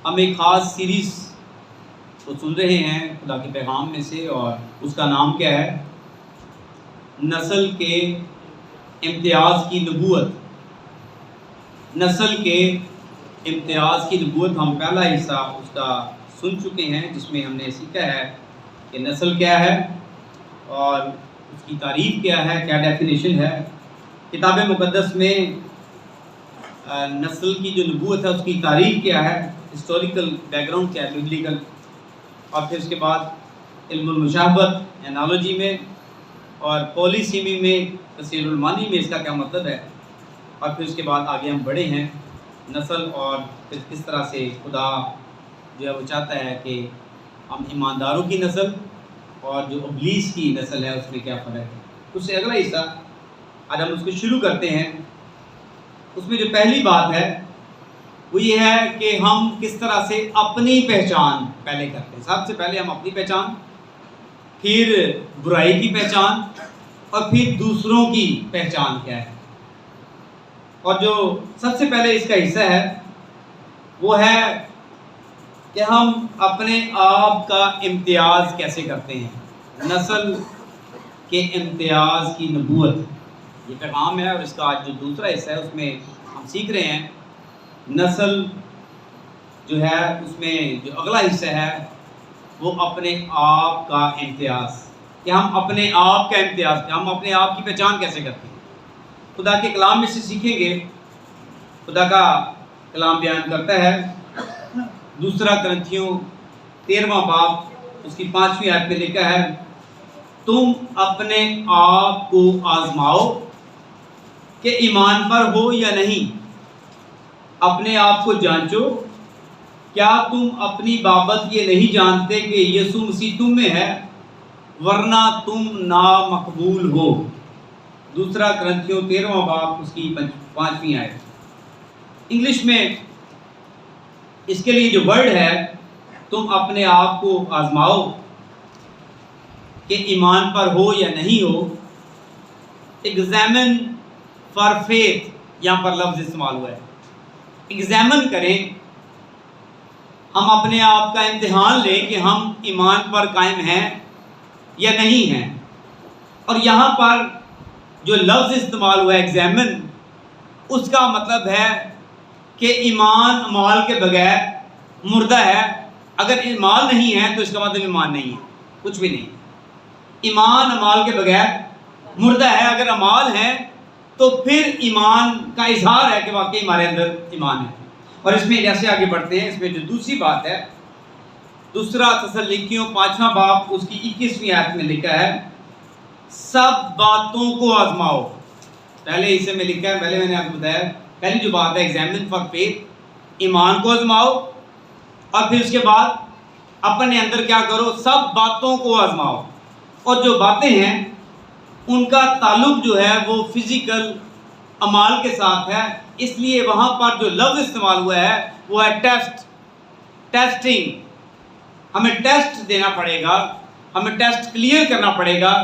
ہم ایک خاص سیریز کو سن رہے ہیں خدا کے پیغام میں سے، اور اس کا نام کیا ہے؟ نسل کے امتیاز کی نبوت۔ نسل کے امتیاز کی نبوت، ہم پہلا حصہ اس کا سن چکے ہیں، جس میں ہم نے سیکھا ہے کہ نسل کیا ہے اور اس کی تعریف کیا ہے، کیا ڈیفینیشن ہے۔ کتاب مقدس میں نسل کی جو نبوت ہے اس کی تاریخ کیا ہے، ہسٹوریکل بیک گراؤنڈ کیا ہے، ببلیکل، اور پھر اس کے بعد علم المشابہت انالوجی میں اور پالیسیمی میں، تفسیر المعانی میں اس کا کیا مطلب ہے، اور پھر اس کے بعد آگے ہم بڑھے ہیں نسل، اور پھر کس طرح سے خدا جو ہے وہ چاہتا ہے کہ ہم ایمانداروں کی نسل اور جو ابلیس کی نسل ہے اس میں کیا فرق ہے۔ اس سے اگلا حصہ آج ہم اس کو شروع کرتے ہیں۔ اس میں جو پہلی بات ہے وہ یہ ہے کہ ہم کس طرح سے اپنی پہچان پہلے کرتے ہیں۔ سب سے پہلے ہم اپنی پہچان، پھر برائی کی پہچان، اور پھر دوسروں کی پہچان کیا ہے۔ اور جو سب سے پہلے اس کا حصہ ہے وہ ہے کہ ہم اپنے آپ کا امتیاز کیسے کرتے ہیں۔ نسل کے امتیاز کی نبوت، یہ پیغام ہے، اور اس کا آج جو دوسرا حصہ ہے اس میں ہم سیکھ رہے ہیں نسل جو ہے، اس میں جو اگلا حصہ ہے وہ اپنے آپ کا امتیاز، کہ ہم اپنے آپ کا امتیاز، کہ ہم اپنے آپ کی پہچان کیسے کرتے ہیں۔ خدا کے کلام میں سے سیکھیں گے۔ خدا کا کلام بیان کرتا ہے، دوسرا کرنتھیوں 13واں باب اس کی 5ویں آیت میں لکھا ہے، تم اپنے آپ کو آزماؤ کہ ایمان پر ہو یا نہیں، اپنے آپ کو جانچو، کیا تم اپنی بابت یہ نہیں جانتے کہ یسوع مسیح تم میں ہے، ورنہ تم نامقبول ہو۔ دوسرا کرنتھیوں 13واں باب اس کی 5ویں آیت۔ انگلش میں اس کے لیے جو ورڈ ہے، تم اپنے آپ کو آزماؤ کہ ایمان پر ہو یا نہیں ہو، ایگزامن فار فیتھ یہاں پر لفظ استعمال ہوا ہے۔ ایگزامن کریں، ہم اپنے آپ کا امتحان لیں کہ ہم ایمان پر قائم ہیں یا نہیں ہیں۔ اور یہاں پر جو لفظ استعمال ہوا ہے ایگزامن، اس کا مطلب ہے کہ ایمان اعمال کے بغیر مردہ ہے۔ اگر اعمال نہیں ہے تو اس کا مطلب ایمان نہیں ہے، کچھ بھی نہیں۔ ایمان اعمال کے بغیر مردہ ہے۔ اگر اعمال ہیں تو پھر ایمان کا اظہار ہے کہ واقعی ہمارے اندر ایمان ہے۔ اور اس میں جیسے آگے بڑھتے ہیں، اس میں جو دوسری بات ہے، دوسرا تسلنیکیوں 5واں باب اس کی 21ویں آیت میں لکھا ہے، سب باتوں کو آزماؤ۔ پہلے حصے میں لکھا ہے، پہلے میں نے آپ کو بتایا، پہلی جو بات ہے ایگزامن فار فیتھ، ایمان کو آزماؤ، اور پھر اس کے بعد اپنے اندر کیا کرو، سب باتوں کو آزماؤ۔ اور جو باتیں ہیں ان کا تعلق جو ہے وہ فزیکل اعمال کے ساتھ ہے، اس لیے وہاں پر جو لفظ استعمال ہوا ہے وہ ہے ٹیسٹ، ٹیسٹنگ۔ ہمیں ٹیسٹ دینا پڑے گا، ہمیں ٹیسٹ کلیئر کرنا پڑے گا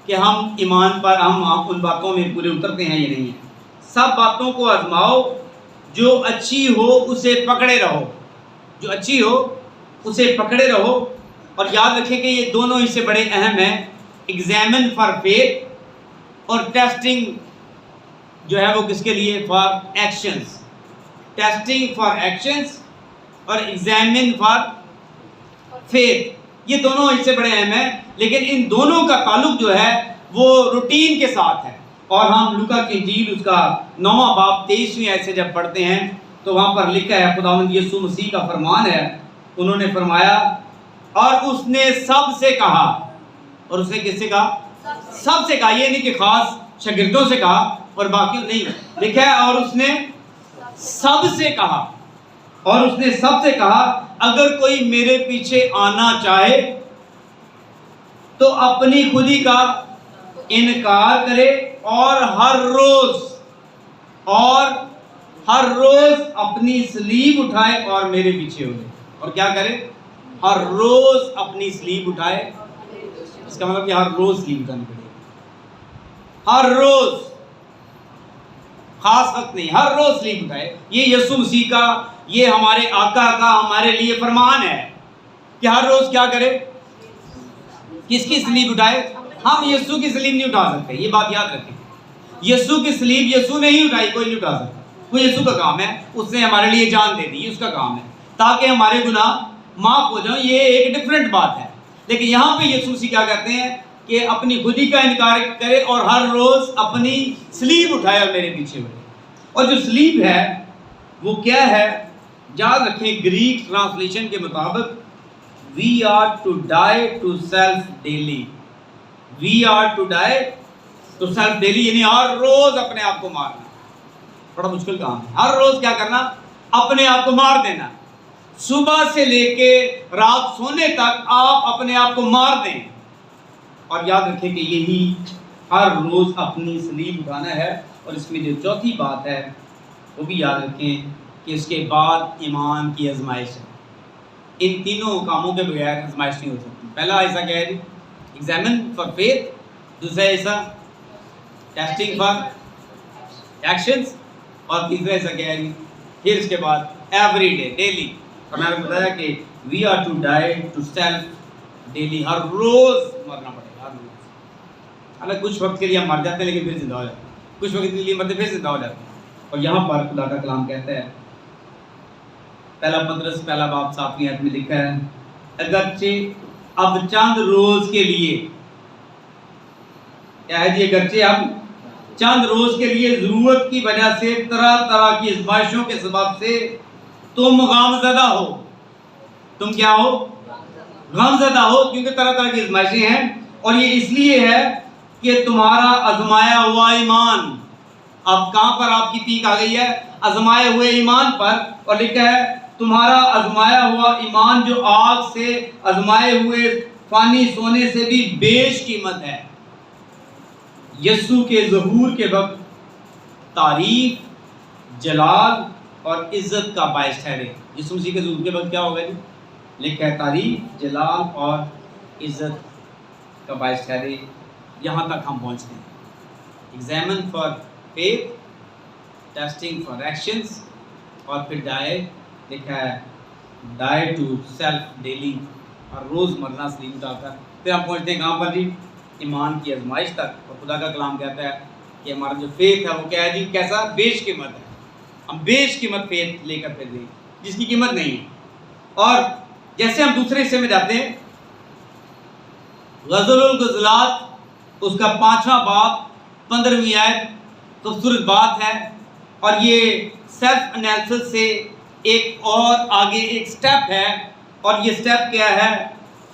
کہ ہم ایمان پر، ہم ان باتوں میں پورے اترتے ہیں یا نہیں ہیں۔ سب باتوں کو آزماؤ، جو اچھی ہو اسے پکڑے رہو، جو اچھی ہو اسے پکڑے رہو۔ اور یاد رکھیں کہ یہ دونوں ہی سے بڑے اہم ہیں، ایگزامن فار فیتھ اور ٹیسٹنگ جو ہے وہ کس کے لیے، for actions. Testing for actions اور ایگزامن فار فیتھ، یہ دونوں اس سے بڑے اہم ہیں، لیکن ان دونوں کا تعلق جو ہے وہ روٹین کے ساتھ ہے۔ اور ہم لوکا کی انجیل اس کا 9واں باب 23ویں آیت سے جب پڑھتے ہیں تو وہاں پر لکھا ہے، خداوند یسوع مسیح کا فرمان ہے، انہوں نے فرمایا، اور اس نے سب سے کہا، اور اس نے کس سے کہا؟ سب سے کہا۔ یہ نہیں کہ خاص شاگردوں سے کہا اور باقی نہیں، لکھا ہے اور اس نے سب سے کہا، اور اس نے سب سے کہا، اگر کوئی میرے پیچھے آنا چاہے تو اپنی خودی کا انکار کرے، اور ہر روز اپنی صلیب اٹھائے اور میرے پیچھے ہو جائے۔ اور کیا کرے؟ ہر روز اپنی صلیب اٹھائے۔ اس کا مطلب کہ ہر روز صلیب اٹھانی پڑے گی، ہر روز، خاص وقت نہیں، ہر روز صلیب اٹھائے۔ یہ یسوع مسیح کا یہ ہمارے آقا کا ہمارے لیے فرمان ہے کہ ہر روز کیا کرے؟ کس کی سلیب اٹھائے؟ ہم یسوع کی سلیب نہیں اٹھا سکتے، یہ بات یاد رکھیں۔ یسوع کی سلیب یسوع نے ہی اٹھائی، کوئی نہیں اٹھا سکتا۔ وہ یسوع کا کام ہے، اس نے ہمارے لیے جان دے دی، یہ اس کا کام ہے تاکہ ہمارے گناہ معاف ہو جائیں۔ یہ ایک ڈفرینٹ بات ہے، لیکن یہاں پہ یسوع مسیح کیا کہتے ہیں کہ اپنی خودی کا انکار کرے اور ہر روز اپنی سلیب اٹھائے اور میرے پیچھے بڑھے۔ اور جو سلیب ہے وہ کیا ہے؟ یاد رکھیں گریک ٹرانسلیشن کے مطابق we are to die to self daily. we are to die to self daily یعنی ہر روز اپنے آپ کو مارنا۔ بڑا مشکل کام ہے، ہر روز کیا کرنا؟ اپنے آپ کو مار دینا۔ صبح سے لے کے رات سونے تک آپ اپنے آپ کو مار دیں، اور یاد رکھیں کہ یہی ہر روز اپنی سلیب اٹھانا ہے۔ اور اس میں جو چوتھی بات ہے وہ بھی یاد رکھیں کہ اس کے بعد ایمان کی آزمائش ہے۔ ان تینوں کاموں کے بغیر آزمائش نہیں ہو سکتی۔ پہلا ایسا کیا ہے جی؟ ایگزامن فار فیتھ، دوسرا ایسا ٹیسٹنگ فار ایکشنز، اور تیسرا ایسا کیا ہے جی؟ پھر اس کے بعد ایوری ڈے، ڈیلی۔ اور میں نے بتایا کہ we are to die to self daily, ہر روز مرنا پڑے گا، ہر روز۔ حالانکہ کچھ وقت کے لیے ہم مر جاتے ہیں لیکن پھر زندہ ہو جاتے ہیں، کچھ وقت کے لیے مرتے پھر زندہ ہو جاتے ہیں۔ اور یہاں پر خدا کا کلام کہتا ہے، پہلا پطرس پہلا باب 7ویں آیت میں لکھا ہے، اگرچہ اب چند روز کے لیے، کیا ہے جی؟ اگرچہ اب چند روز کے لیے ضرورت کی وجہ سے طرح طرح کی آزمائشوں کے سبب سے تم غمزدہ ہو۔ تم کیا ہو؟ غمزدہ ہو، کیونکہ طرح طرح کی آزمائشیں ہیں، اور یہ اس لیے ہے کہ تمہارا آزمایا ہوا ایمان، اب کہاں پر آپ کی پیک آ گئی ہے؟ آزمائے ہوئے ایمان پر، اور لکھا ہے تمہارا آزمایا ہوا ایمان جو آگ سے آزمائے ہوئے فانی سونے سے بھی بیش قیمت ہے، یسوع کے ظہور کے وقت تعریف، جلال اور عزت کا باعث ٹھہرے۔ یسوع مسیح کے ظہور کے وقت کیا ہوگا جی؟ لکھا ہے تعریف، جلال اور عزت کا باعث ٹھہرے۔ یہاں تک ہم پہنچتے ہیں۔ Examine for faith, testing for actions, اور پھر ڈائی، لکھا ہے ڈائی ٹو سیلف ڈیلی، ہر روز مرنا سلیب اٹھا کر۔ پھر ہم پہنچتے ہیں کہاں پر جی؟ ایمان کی آزمائش تک۔ اور خدا کا کلام کہتا ہے کہ ہمارا جو فیتھ ہے وہ کیا ہے جی؟ کیسا؟ بیش قیمت ہے۔ ہم بیش قیمت فیتھ لے کر پھر دیں جس کی قیمت نہیں ہے۔ اور جیسے ہم دوسرے حصے میں جاتے ہیں، غزل الغزلات اس کا 5واں باب 15ویں آیت خوبصورت بات ہے، اور یہ سیلف انالیسس سے ایک اور آگے ایک سٹیپ ہے، اور یہ سٹیپ کیا ہے؟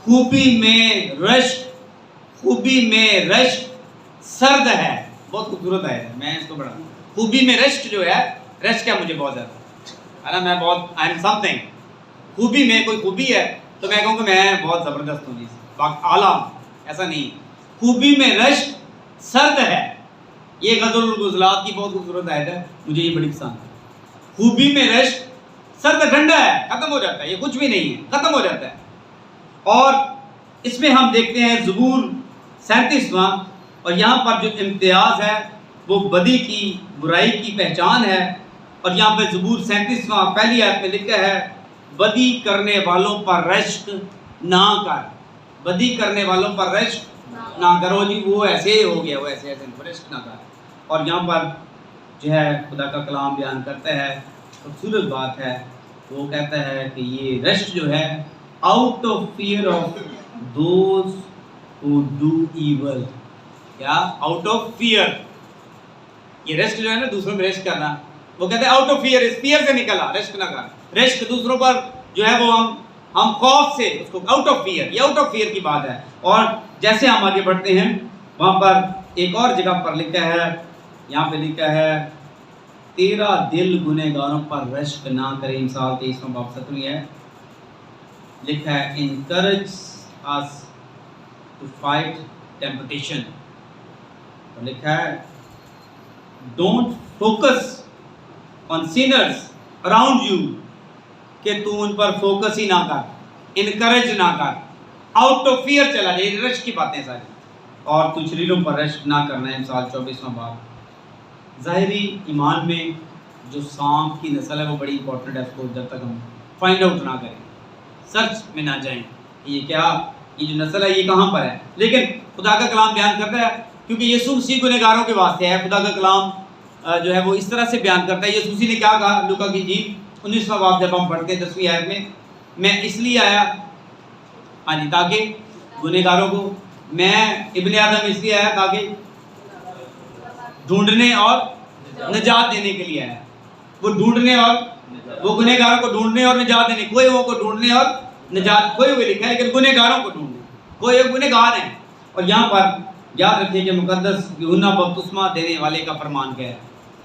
خوبی میں رشک، خوبی میں رشک سرد ہے۔ بہت خوبصورت ہے، میں اس کو بڑھا، خوبی میں رشک جو ہے، رشک ہے مجھے بہت زیادہ، ہے نا، میں بہت آئی ایم سم تھنگ، خوبی میں کوئی خوبی ہے تو میں کہوں کہ میں بہت زبردست ہوں جی، اعلیٰ، ایسا نہیں۔ خوبی میں رشک سرد ہے، یہ غزل الغزلات کی بہت خوبصورت آیت ہے، مجھے یہ بڑی پسند ہے۔ خوبی میں رشک سرد ٹھنڈا ہے، ختم ہو جاتا ہے، یہ کچھ بھی نہیں ہے، ختم ہو جاتا ہے۔ اور اس میں ہم دیکھتے ہیں زبور 37واں، اور یہاں پر جو امتیاز ہے وہ بدی کی، برائی کی پہچان ہے۔ اور یہاں پہ زبور 37واں پہلی آیت میں لکھا ہے، بدی کرنے والوں پر رشک نہ کر، بدی کرنے والوں پر رشک نہ کرو جی، وہ ایسے ہو گیا، وہ ایسے ایسے رشک نہ کر۔ اور یہاں پر جو ہے خدا کا کلام بیان کرتا ہے، خوبصورت بات ہے، وہ کہتا ہے کہ یہ رشک جو ہے out of fear of those who do evil, کیا؟ آؤٹ آف فیئر، یہ رشک جو ہے نا دوسروں میں رشک کرنا، وہ کہتے ہیں آؤٹ آف فیئر، اس فیئر سے نکلا، رشک نہ کر۔ رشک دوسروں پر جو ہے وہ ہم خوف سے، اس کو آؤٹ آف فیئر، یہ آؤٹ آف فیئر کی بات ہے۔ اور جیسے ہم آگے بڑھتے ہیں وہاں پر ایک اور جگہ پر لکھا ہے، یہاں پہ لکھا ہے تیرا دل گنہگاروں پر رشک نہ کرے، مثال 23واں باب 7ویں ہے، لکھا ہے encourage us to fight temptation، اور لکھا ہے don't focus on sinners around you، کہ تو ان پر فوکس ہی نہ کر، انکریج نہ کر، آؤٹ آف فیئر چلا جائے، رشک کی باتیں ساری، اور تو شریروں پر رشک نہ کرنا ہے، مثال 24واں باب۔ ظاہری ایمان میں جو سانپ کی نسل ہے وہ بڑی امپورٹنٹ ہے، اس کو جب تک ہم فائنڈ آؤٹ نہ کریں، سرچ میں نہ جائیں یہ کیا، یہ جو نسل ہے یہ کہاں پر ہے، لیکن خدا کا کلام بیان کرتا ہے کیونکہ یسوع مسیح گنہگاروں کے واسطے ہے۔ خدا کا کلام جو ہے وہ اس طرح سے بیان کرتا ہے۔ یسوع مسیح نے کیا کہا لوکا کی انجیل 19واں باب جب ہم پڑھتے ہیں 10ویں آیت میں اس لیے آیا تاکہ گنہگاروں کو، میں ابن آدم اس لیے آیا تاکہ ڈھونڈنے اور نجات دینے کے لیے آیا۔ وہ ڈھونڈنے اور وہ گنہگاروں کو ڈھونڈنے اور نجات دینے، کوئی وہ کو ڈھونڈنے اور نجات، کوئی ہوئے لکھا ہے لیکن گنہگاروں کو ڈھونڈنے، کوئی ایک گنہگار ہے۔ اور یہاں پر یاد رکھیے کہ مقدس یوحنا بپتسمہ دینے والے کا فرمان کیا ہے۔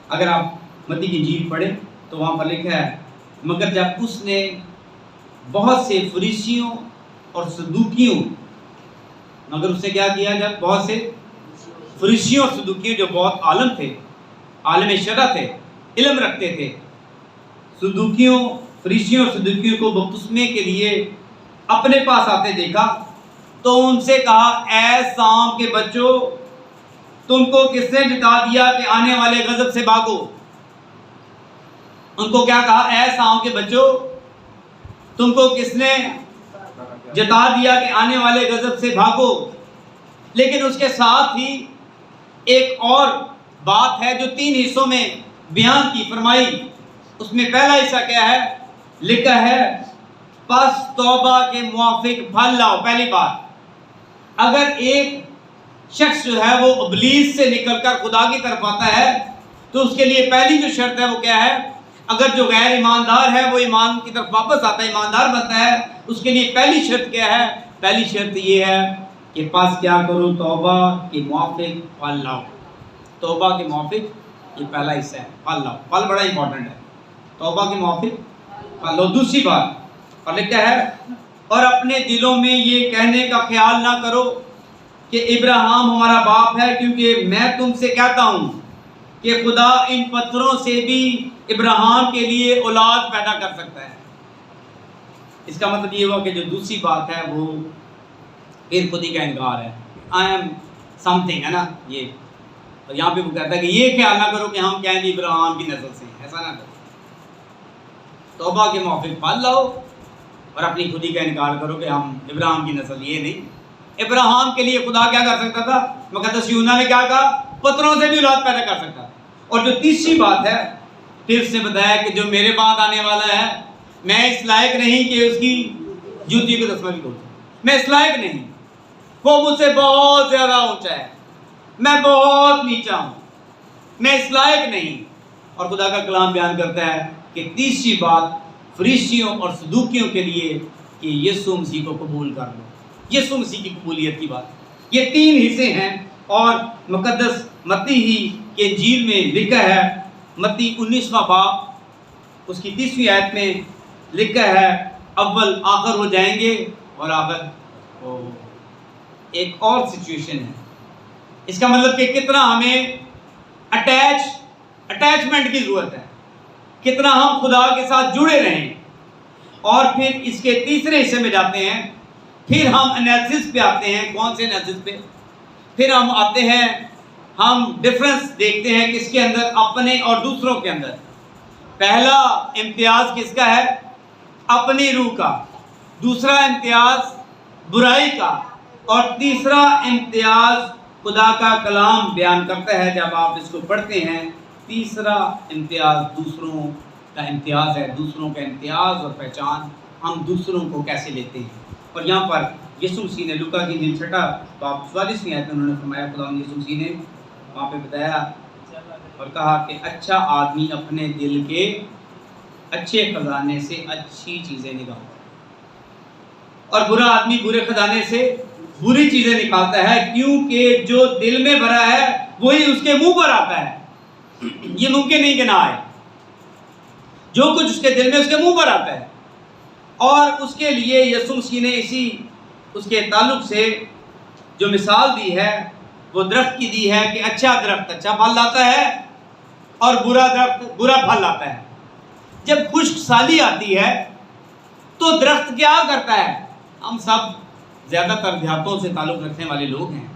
اگر آپ متی کی انجیل پڑھیں تو وہاں پر لکھا ہے مگر جب اس نے بہت سے فریسیوں اور صدوقیوں، مگر اس نے کیا کیا، جب بہت سے فریسیوں اور صدوقیوں جو بہت عالم تھے، عالم شرع تھے، علم رکھتے تھے، صدوقیوں، فریسیوں اور صدوقیوں کو بپتسمے کے لیے اپنے پاس آتے دیکھا تو ان سے کہا اے سام کے بچوں، تم کو کس نے جتا دیا کہ آنے والے غضب سے بھاگو؟ ان کو کیا کہا؟ اے سام کے بچوں، تم کو کس نے جتا دیا کہ آنے والے غضب سے بھاگو؟ لیکن اس کے ساتھ ہی ایک اور بات ہے جو 3 حصوں میں بیان کی فرمائی۔ اس میں پہلا حصہ کیا ہے؟ لکھا ہے پس توبہ کے موافق پھل لاؤ۔ پہلی بات، اگر ایک شخص جو ہے وہ ابلیس سے نکل کر خدا کی طرف آتا ہے تو اس کے لیے پہلی جو شرط ہے وہ کیا ہے؟ اگر جو غیر ایماندار ہے وہ ایمان کی طرف واپس آتا ہے، ایماندار بنتا ہے، اس کے لیے پہلی شرط کیا ہے؟ پہلی شرط یہ ہے کہ پس کیا کرو؟ توبہ کے موافق پھل لاؤ۔ توبہ کے موافق، یہ پہلا حصہ ہے، پھل لاؤ۔ پھل بڑا امپورٹنٹ ہے، توبہ کے موافق پھل لاؤ۔ دوسری بات اور لکھا ہے اور اپنے دلوں میں یہ کہنے کا خیال نہ کرو کہ ابراہیم ہمارا باپ ہے، کیونکہ میں تم سے کہتا ہوں کہ خدا ان پتھروں سے بھی ابراہیم کے لیے اولاد پیدا کر سکتا ہے۔ اس کا مطلب یہ ہوا کہ جو دوسری بات ہے وہ پھر خودی کا انکار ہے، آئی ایم سم تھنگ ہے نا یہ، اور یہاں پہ وہ کہتا ہے کہ یہ خیال نہ کرو کہ ہم کہیں گے ابراہیم کی نسل سے ہیں، ایسا نہ کرو۔ توبہ کے موافق پھل لاؤ اور اپنی خودی کا انکار کرو کہ ہم ابراہیم کی نسل، یہ نہیں۔ ابراہیم کے لیے خدا کیا کر سکتا تھا؟ مقدس یوحنا نے کیا کہا؟ پتھروں سے بھی اولاد پیدا کر سکتا۔ اور جو تیسری بات ہے پھر اس نے بتایا کہ جو میرے بعد آنے والا ہے میں اس لائق نہیں کہ اس کی جوتی کو دسواں بھی کھولوں، میں اس لائق نہیں، وہ مجھ سے بہت زیادہ اونچا ہے، میں بہت نیچا ہوں، میں اس لائق نہیں۔ اور خدا کا کلام بیان کرتا ہے کہ تیسری بات فریسیوں اور صدوقیوں کے لیے کہ یسوع مسیح کو قبول کر لو، یسوع مسیح کی قبولیت کی بات۔ یہ 3 حصے ہیں اور مقدس متی ہی کے انجیل میں لکھا ہے، متی 19واں باب اس کی 30ویں آیت میں لکھا ہے اول آخر ہو جائیں گے اور آخر ایک اور سچویشن ہے۔ اس کا مطلب کہ کتنا ہمیں اٹیچمنٹ کی ضرورت ہے، کتنا ہم خدا کے ساتھ جڑے رہیں۔ اور پھر اس کے تیسرے حصے میں جاتے ہیں، پھر ہم انالیسس پہ آتے ہیں۔ کون سے انالیسس پہ؟ پھر ہم آتے ہیں، ہم ڈفرنس دیکھتے ہیں کس کے اندر؟ اپنے اور دوسروں کے اندر۔ پہلا امتیاز کس کا ہے؟ اپنی روح کا، دوسرا امتیاز برائی کا، اور تیسرا امتیاز خدا کا کلام بیان کرتا ہے جب آپ اس کو پڑھتے ہیں، تیسرا امتیاز دوسروں کا امتیاز ہے، دوسروں کا امتیاز اور پہچان، ہم دوسروں کو کیسے لیتے ہیں۔ اور یہاں پر یسوع مسیح نے لوکا کی انجیل 6 باب 44ویں آیت میں انہوں نے فرمایا، خدا یسوع مسیح نے وہاں پہ بتایا اور کہا کہ اچھا آدمی اپنے دل کے اچھے خزانے سے اچھی چیزیں نکالتا ہے اور برا آدمی برے خزانے سے بری چیزیں نکالتا ہے، کیونکہ جو دل میں بھرا ہے وہی اس کے منہ پر آتا ہے۔ یہ ممکن نہیں کہ نہ آئے، جو کچھ اس کے دل میں اس کے منہ پر آتا ہے۔ اور اس کے لیے یسوع مسیح نے اسی اس کے تعلق سے جو مثال دی ہے وہ درخت کی دی ہے کہ اچھا درخت اچھا پھل لاتا ہے اور برا درخت برا پھل لاتا ہے۔ جب خشک سالی آتی ہے تو درخت کیا کرتا ہے؟ ہم سب زیادہ تر دیہاتوں سے تعلق رکھنے والے لوگ ہیں۔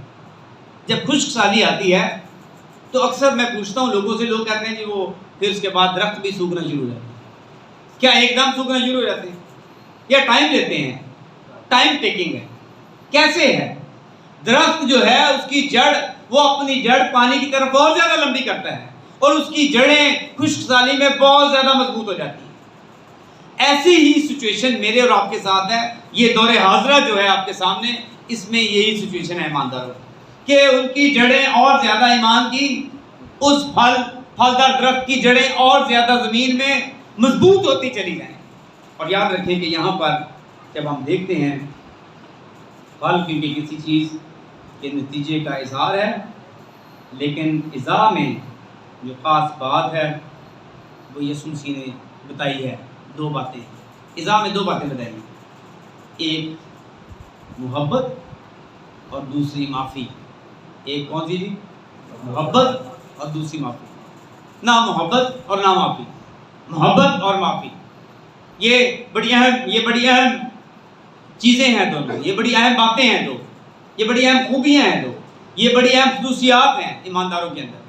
جب خشک سالی آتی ہے تو اکثر میں پوچھتا ہوں لوگوں سے، لوگ کہتے ہیں جی وہ پھر اس کے بعد درخت بھی سوکھنا شروع ہو جاتے ہیں. کیا ایک دم سوکھنا شروع ہو جاتے ہیں یا ٹائم لیتے ہیں؟ ٹائم ٹیکنگ ہے. کیسے ہے؟ درخت جو ہے اس کی جڑ، وہ اپنی جڑ پانی کی طرف بہت زیادہ لمبی کرتا ہے اور اس کی جڑیں خشک سالی میں بہت زیادہ مضبوط ہو جاتی ہیں. ایسی ہی سچویشن میرے اور آپ کے ساتھ ہے. یہ دور حاضرہ جو ہے آپ کے سامنے، اس میں یہی سچویشن ہے ایمانداروں کہ ان کی جڑیں اور زیادہ ایمان کی، اس پھلدار درخت کی جڑیں اور زیادہ زمین میں مضبوط ہوتی چلی جائیں. اور یاد رکھیں کہ یہاں پر جب ہم دیکھتے ہیں پھل کیونکہ کسی چیز کے نتیجے کا اظہار ہے، لیکن اضاء میں جو خاص بات ہے وہ یسوع مسیح نے بتائی ہے. دو باتیں اضاء میں، دو باتیں بتائی ہیں، ایک محبت اور دوسری معافی. ایک کون سی جی؟ محبت اور دوسری معافی. نہ محبت اور نہ معافی، محبت اور معافی، یہ بڑی اہم چیزیں ہیں دونوں، یہ بڑی اہم باتیں ہیں دو، یہ بڑی اہم خوبیاں ہیں دو، یہ بڑی اہم خصوصیات ہیں ایمانداروں کے اندر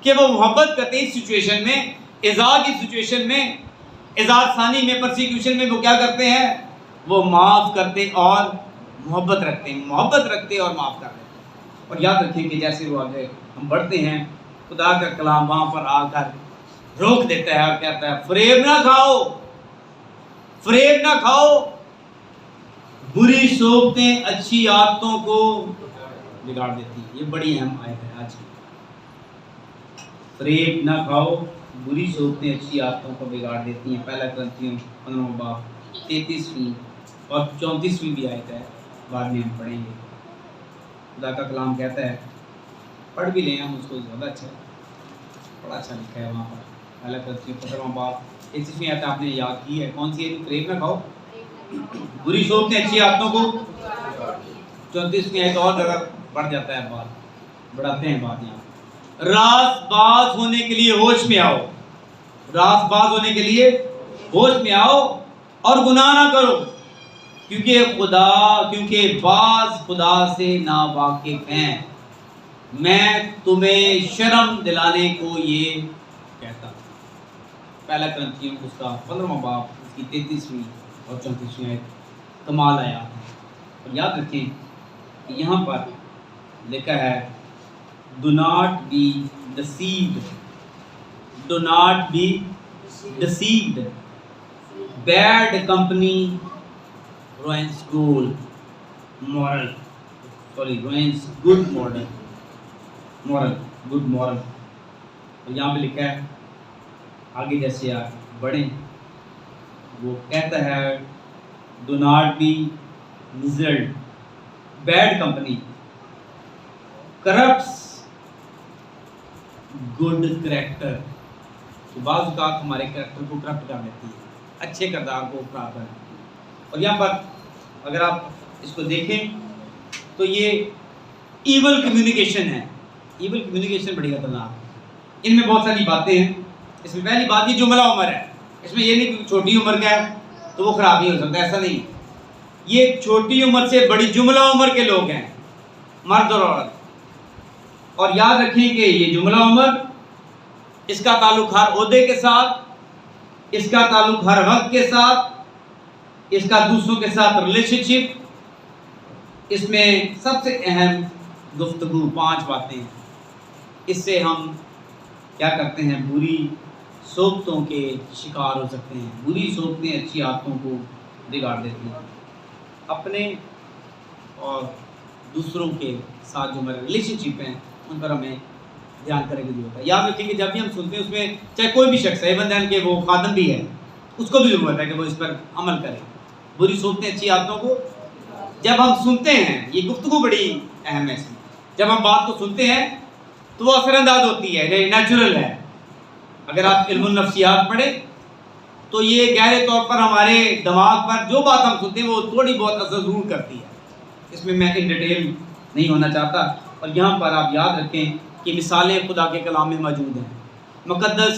کہ وہ محبت کرتے ہیں. اس سچویشن میں، اضاء کی سچویشن میں، اضاء ثانی میں، پرسیکیوشن میں وہ کیا کرتے ہیں؟ وہ معاف کرتے اور محبت رکھتے ہیں، محبت رکھتے اور معاف کر دیتے ہیں. اور یاد رکھیں کہ جیسے وہ آگے ہم بڑھتے ہیں، خدا کا کلام وہاں پر آ کر روک دیتا ہے اور کہتا ہے فریب نہ کھاؤ، فریب نہ کھاؤ، بری صحبتیں اچھی عادتوں کو بگاڑ دیتی ہیں. یہ بڑی اہم آیت ہے آج کی. فریب نہ کھاؤ، بری صحبتیں اچھی عادتوں کو بگاڑ دیتی ہیں. پہلا کرنتھیوں 15 باب 33ویں اور 34ویں بھی آیت ہے، بعد میں ہم پڑھیں گے. خدا کا کلام کہتا ہے، پڑھ بھی لیں ہم اس کو، زیادہ اچھا ہے، بڑا اچھا لکھا ہے وہاں پر. پہلا کرنتھیوں 15 باب 33ویں آیت آپ نے یاد کی ہے، کون سی ہے؟ فریب نہ کھاؤ، بری صحبتیں اچھی عادتوں کو. 34ویں آیت اور جگہ بڑھ جاتا ہے بات، بڑھاتے ہیں بات یہاں. راست باز ہونے کے لیے ہوش میں آؤ، راست باز ہونے کے لیے ہوش میں آؤ اور گناہ نہ کرو، کیونکہ بعض خدا سے ناواقف ہیں. میں تمہیں شرم دلانے کو یہ کہتا ہوں. پہلا کرنتھیوں اس کا 15 باب اس کی 33ویں اور 34ویں آیت کمال آیات ہے. اور یاد رکھیں کہ یہاں پر لکھا ہے do not be deceived, do not be deceived, bad company ruins good moral, ruins good moral. اور یہاں پہ لکھا ہے آگے جیسے آپ بڑھیں، وہ کہتا ہے do not be misled, bad company corrupts good character. تو بعض اوقات ہمارے کریکٹر کو کرپٹ کر دیتی ہے، اچھے کردار کو خراب کر دیتی ہے. اور یہاں پر اگر آپ اس کو دیکھیں تو یہ ایول کمیونیکیشن ہے. ایول کمیونیکیشن بڑی خطرناک ہے. ان میں بہت ساری باتیں ہیں. اس میں پہلی بات یہ جملہ عمر ہے. اس میں یہ نہیں کہ چھوٹی عمر کا ہے تو وہ خراب نہیں ہو سکتا، ایسا نہیں. یہ چھوٹی عمر سے بڑی جملہ عمر کے لوگ ہیں، مرد اور عورت. اور یاد رکھیں کہ یہ جملہ عمر، اس کا تعلق ہر عہدے کے ساتھ، اس کا تعلق ہر وقت کے ساتھ، اس کا دوسروں کے ساتھ ریلیشن شپ. اس میں سب سے اہم گفتگو 5 باتیں ہیں. اس سے ہم کیا کرتے ہیں؟ بری صحبتوں کے شکار ہو سکتے ہیں. بری صحبتیں اچھی عادتوں کو بگاڑ دیتی ہیں. اپنے اور دوسروں کے ساتھ جو ہمارے ریلیشن شپ ہیں ان پر ہمیں دھیان کرنے کی ضرورت ہے. یاد رکھیں کہ جب بھی ہم سنتے ہیں اس میں چاہے کوئی بھی شخص ہے، بندہ کہ وہ خادم بھی ہے، اس کو بھی ضرورت ہے کہ وہ اس پر عمل کرے. بری صحبتیں اچھی عادتوں کو جب ہم سنتے ہیں، یہ گفتگو بڑی اہم ہے. اس میں جب ہم بات کو سنتے ہیں تو وہ اثر انداز ہوتی ہے، یہ نیچرل ہے. اگر آپ علم النفسیات پڑھیں تو یہ گہرے طور پر ہمارے دماغ پر جو بات ہم سنتے ہیں وہ تھوڑی بہت اثر ضرور کرتی ہے. اس میں ان ڈیٹیل نہیں ہونا چاہتا. اور یہاں پر آپ یاد رکھیں کہ مثالیں خدا کے کلام میں موجود ہیں. مقدس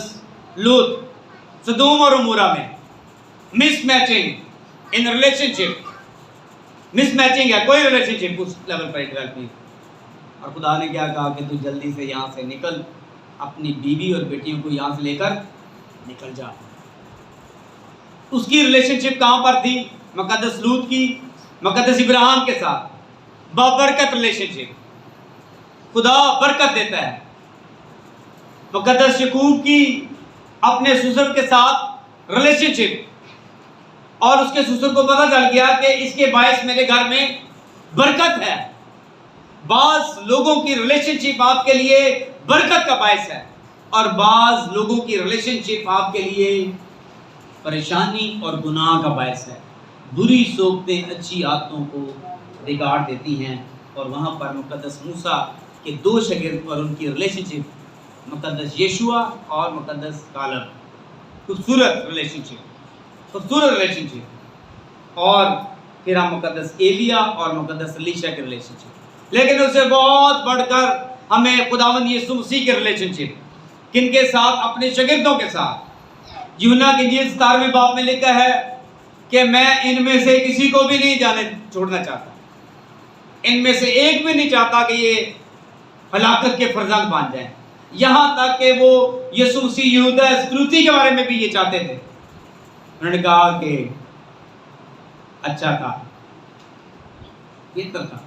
لوط، سدوم اور عمورہ میں mismatching in relationship, mismatching ہے، کوئی ریلیشن شپ اس لیول پر ڈیولپ نہیں. اور خدا نے کیا کہا کہ تو جلدی سے یہاں سے نکل اپنی بیوی اور بیٹیوں کو یہاں سے لے کر نکل جا۔ اس کی ریلیشن شپ کہاں پر تھی؟ مقدس لوط کی مقدس ابراہیم کے ساتھ بابرکت ریلیشن شپ، خدا برکت دیتا ہے۔ مقدس یعقوب کی اپنے سسر کے ساتھ ریلیشن شپ، اور اس کے سسر کو پتہ چل گیا کہ اس کے باعث میرے گھر میں برکت ہے۔ بعض لوگوں کی ریلیشن شپ آپ کے لیے برکت کا باعث ہے، اور بعض لوگوں کی ریلیشن شپ آپ کے لیے پریشانی اور گناہ کا باعث ہے۔ بری صحبتیں اچھی عادتوں کو بگاڑ دیتی ہیں، اور وہاں پر مقدس موسیٰ کے 2 شاگرد اور ان کی ریلیشن شپ، مقدس یشوع اور مقدس کالب، خوبصورت ریلیشن شپ، اور پھر ہم مقدس ایلیا اور مقدس الیشا کے ریلیشن شپ، لیکن اس سے بہت بڑھ کر ہمیں خداوند یسوع مسیح کے ریلیشن شپ، کن کے ساتھ؟ اپنے شاگردوں کے ساتھ۔ یوحنا کی انجیل 17ویں باب میں لکھا ہے کہ میں ان میں سے کسی کو بھی نہیں جانے چھوڑنا چاہتا، ان میں سے ایک بھی نہیں چاہتا کہ یہ ہلاکت کے فرزند بن جائیں، یہاں تک کہ وہ یسوع مسیح یہودا اسکریوتی کے بارے میں بھی یہ چاہتے تھے۔ انہوں نے کہا کہ اچھا تھا، بہتر تھا،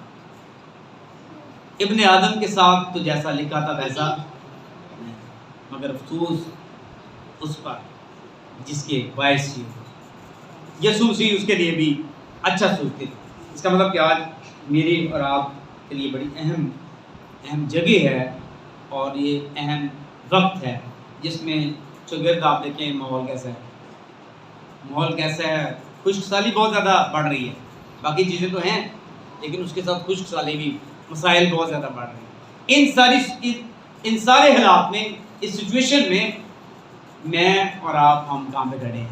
ابن آدم کے ساتھ تو جیسا لکھا تھا ویسا نہیں، مگر افسوس اس پر جس کے باعث یسوع مسیح اس کے لیے بھی اچھا سوچتے تھے۔ اس کا مطلب کہ آج میری اور آپ کے لیے بڑی اہم جگہ ہے، اور یہ اہم وقت ہے جس میں شاگرد آپ دیکھیں ماحول کیسا ہے، خشک سالی بہت زیادہ بڑھ رہی ہے، باقی چیزیں تو ہیں لیکن اس کے ساتھ خشک سالی بھی، مسائل بہت زیادہ بڑھ رہے ہیں۔ ان سارے حالات میں، اس سچویشن میں اور آپ ہم کہاں پہ کھڑے ہیں؟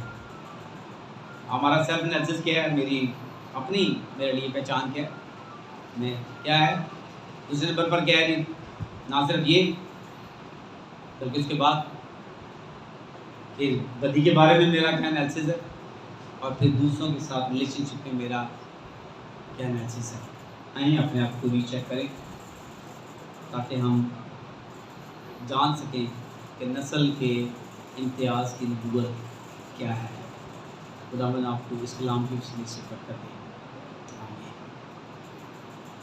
ہمارا سیلف انالیسس کیا ہے؟ میرے لیے پہچان کیا ہے؟ میں کیا ہے؟ دوسرے نمبر پر کیا ہے؟ نہ صرف یہ بلکہ اس کے بعد پھر بدی کے بارے میں میرا کیا انالیسس ہے، اور پھر دوسروں کے ساتھ ریلیشن شپ میں میرا کیا انالیسس ہے۔ آئیں اپنے آپ کو بھی چیک کریں تاکہ ہم جان سکیں کہ نسل کے امتیاز کی نبوت کیا ہے۔ خداوند آپ کو اس کلام کی وسیلے سے برکت دے۔